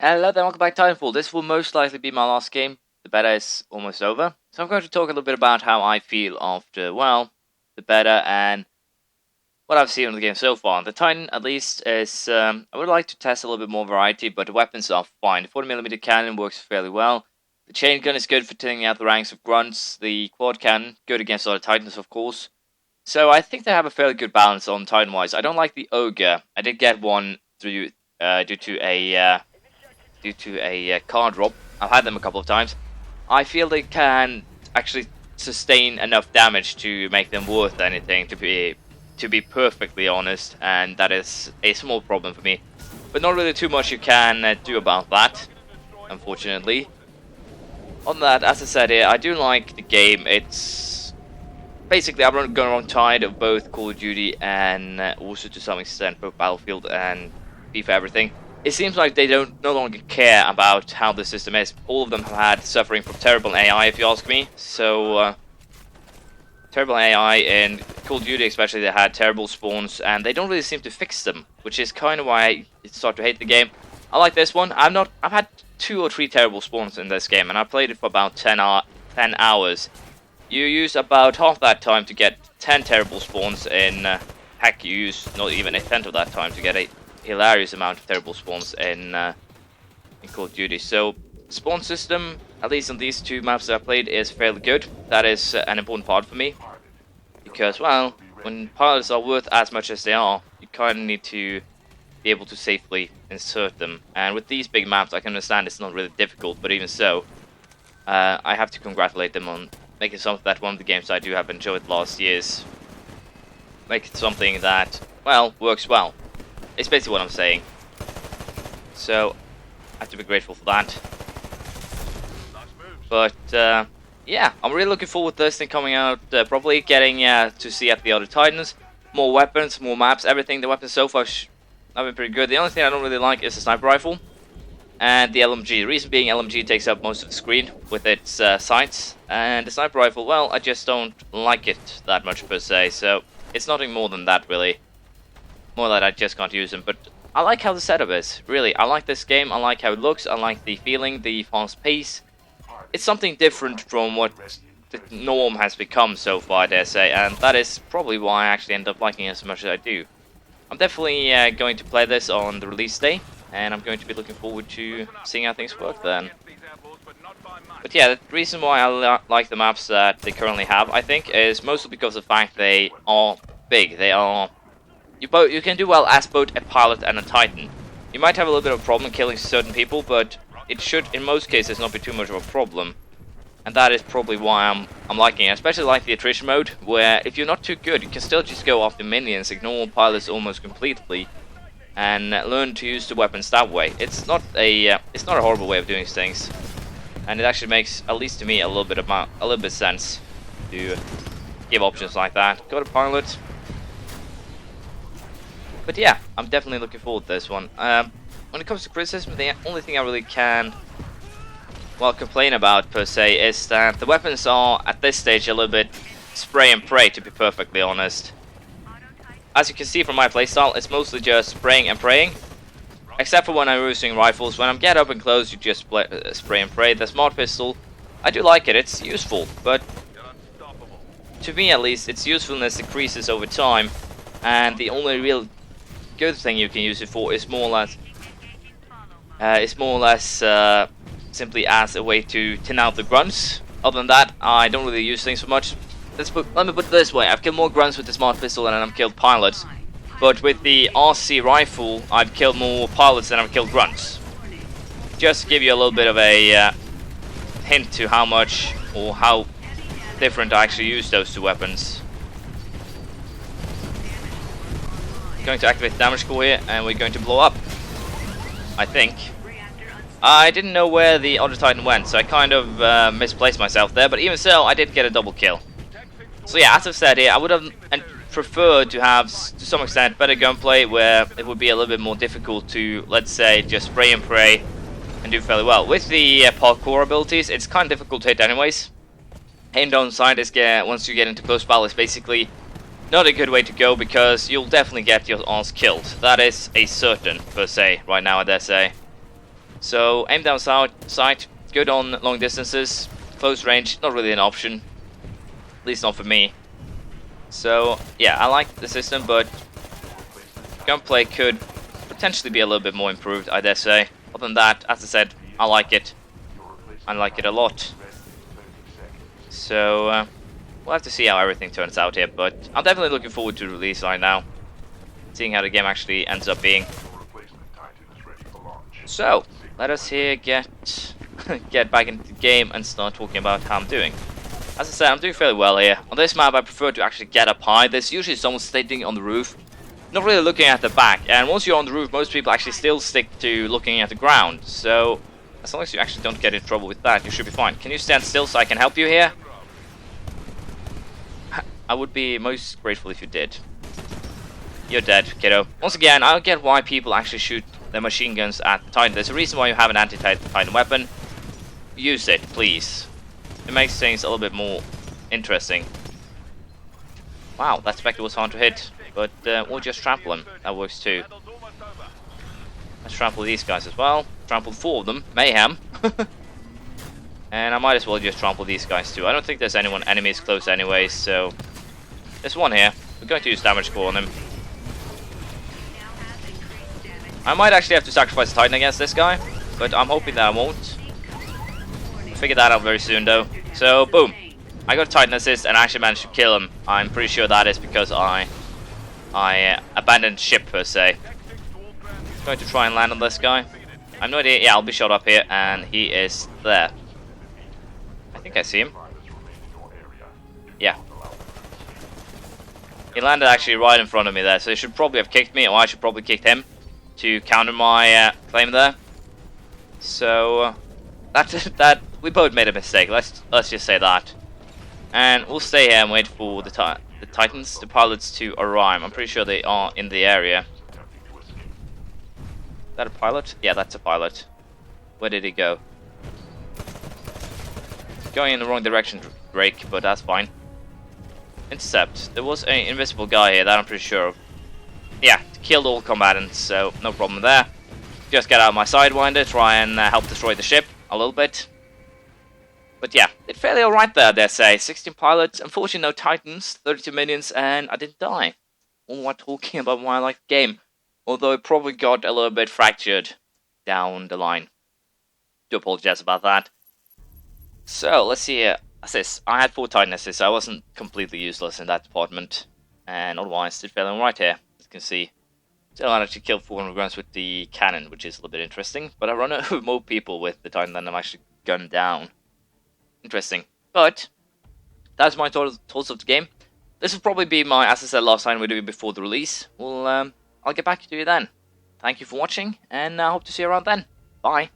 Hello there, welcome back to Titanfall. This will most likely be my last game. The beta is almost over. So I'm going to talk a little bit about how I feel after, well, the beta and what I've seen of the game so far. The Titan, at least, is, I would like to test a little bit more variety, but the weapons are fine. The 40mm cannon works fairly well. The chain gun is good for thinning out the ranks of grunts. The quad cannon, good against other Titans, of course. So I think they have a fairly good balance on Titan-wise. I don't like the Ogre. I did get one through due to a car drop. I've had them a couple of times. I feel they can actually sustain enough damage to make them worth anything, to be perfectly honest, and that is a small problem for me. But not really too much you can do about that, unfortunately. On that, as I said here, I do like the game. It's basically, I'm going around tired of both Call of Duty and also to some extent both Battlefield and FIFA everything. It seems like they no longer care about how the system is. All of them have had suffering from terrible AI, if you ask me. So, terrible AI in Call of Duty especially, they had terrible spawns, and they don't really seem to fix them, which is kind of why I start to hate the game. I like this one. I've had 2 or 3 terrible spawns in this game, and I played it for about 10 hours. You use about half that time to get 10 terrible spawns in, heck, you use not even a tenth of that time to get a hilarious amount of terrible spawns in Call of Duty. So, spawn system, at least on these 2 maps that I played, is fairly good. That is an important part for me. Because, well, when pilots are worth as much as they are, you kind of need to be able to safely insert them. And with these big maps, I can understand it's not really difficult, but even so, I have to congratulate them on making something that one of the games I do have enjoyed last year's. Make it something that, well, works well. It's basically what I'm saying. So, I have to be grateful for that. But, yeah, I'm really looking forward to this thing coming out properly. Getting to see at the other Titans. More weapons, more maps, everything. The weapons so far have been pretty good. The only thing I don't really like is the sniper rifle. And the LMG. The reason being LMG takes up most of the screen with its sights. And the sniper rifle, well, I just don't like it that much per se. So, it's nothing more than that, really. More that I just can't use them, but I like how the setup is. Really, I like this game. I like how it looks. I like the feeling, the fast pace. It's something different from what the norm has become so far, I dare say, and that is probably why I actually end up liking it as much as I do. I'm definitely going to play this on the release day, and I'm going to be looking forward to seeing how things work then. But yeah, the reason why I like the maps that they currently have, I think, is mostly because of the fact they are big. They are... You can do well as both a pilot and a Titan. You might have a little bit of a problem killing certain people, but it should, in most cases, not be too much of a problem. And that is probably why I'm liking it. I especially like the attrition mode, where if you're not too good, you can still just go after minions, ignore pilots almost completely, and learn to use the weapons that way. It's not a horrible way of doing things, and it actually makes, at least to me, a little bit sense to give options like that. Go to pilot. But yeah, I'm definitely looking forward to this one. When it comes to criticism, the only thing I really can, well, complain about per se is that the weapons are, at this stage, a little bit spray and pray, to be perfectly honest. As you can see from my playstyle, it's mostly just spraying and praying. Except for when I'm using rifles. When I'm get up and close, you just spray and pray. The smart pistol, I do like it, it's useful, but to me at least, its usefulness decreases over time, and the only real good thing you can use it for is more or less simply as a way to thin out the grunts. Other than that, I don't really use things for much. Let me put it this way: I've killed more grunts with the smart pistol than I've killed pilots. But with the RC rifle, I've killed more pilots than I've killed grunts. Just to give you a little bit of a hint to how much or how different I actually use those 2 weapons. Going to activate the damage core here, and we're going to blow up. I think. I didn't know where the other Titan went, so I kind of misplaced myself there, but even so, I did get a double kill. So yeah, as I've said here, I would have preferred to have, to some extent, better gunplay, where it would be a little bit more difficult to, let's say, just spray and pray and do fairly well. With the parkour abilities, it's kind of difficult to hit anyways. Aim down sight is, once you get into close battle, is basically not a good way to go, because you'll definitely get your ass killed. That is a certain, per se, right now, I dare say. So aim down sight, good on long distances, close range, not really an option, at least not for me. So yeah, I like the system, but gunplay could potentially be a little bit more improved, I dare say. Other than that, as I said, I like it. I like it a lot. So we'll have to see how everything turns out here, but I'm definitely looking forward to the release right now, seeing how the game actually ends up being. So let us here get back into the game and start talking about how I'm doing. As I said, I'm doing fairly well here. On this map, I prefer to actually get up high. There's usually someone sitting on the roof, not really looking at the back. And once you're on the roof, most people actually still stick to looking at the ground. So as long as you actually don't get in trouble with that, you should be fine. Can you stand still so I can help you here? I would be most grateful if you did. You're dead, kiddo. Once again, I don't get why people actually shoot their machine guns at the Titan. There's a reason why you have an anti-Titan weapon. Use it, please. It makes things a little bit more interesting. Wow, that Spectre was hard to hit, but we'll just trample him. That works too. Let's trample these guys as well. Trample 4 of them. Mayhem. And I might as well just trample these guys too. I don't think there's enemies close anyway, so there's one here. We're going to use damage core on him. I might actually have to sacrifice a Titan against this guy, but I'm hoping that I won't. We'll figure that out very soon though. So boom, I got a Titan assist and I actually managed to kill him. I'm pretty sure that is because I abandoned ship per se. Going to try and land on this guy. I have no idea. Yeah, I'll be shot up here and he is there. I think I see him. Yeah. He landed actually right in front of me there, so he should probably have kicked me, or I should probably kicked him to counter my claim there. So that we both made a mistake. Let's just say that, and we'll stay here and wait for the Titans, the pilots, to arrive. I'm pretty sure they are in the area. Is that a pilot? Yeah, that's a pilot. Where did he go? Going in the wrong direction, Drake, but that's fine. Intercept. There was an invisible guy here that I'm pretty sure of. Yeah, killed all combatants, so no problem there. Just get out of my Sidewinder, try and help destroy the ship a little bit. But yeah, did fairly alright there, I dare say. 16 pilots, unfortunately no Titans, 32 minions, and I didn't die. All while talking about why I like the game. Although it probably got a little bit fractured down the line. Do apologize about that. So, let's see here. Assists. I had 4 Titan assists, so I wasn't completely useless in that department. And otherwise, did fairly alright here. As you can see, still managed to kill 400 grunts with the cannon, which is a little bit interesting. But I run over more people with the Titan than I'm actually gunned down. Interesting. But that's my thoughts of the game. This will probably be my, as I said last time, we do it before the release. Well, I'll get back to you then. Thank you for watching, and I hope to see you around then. Bye.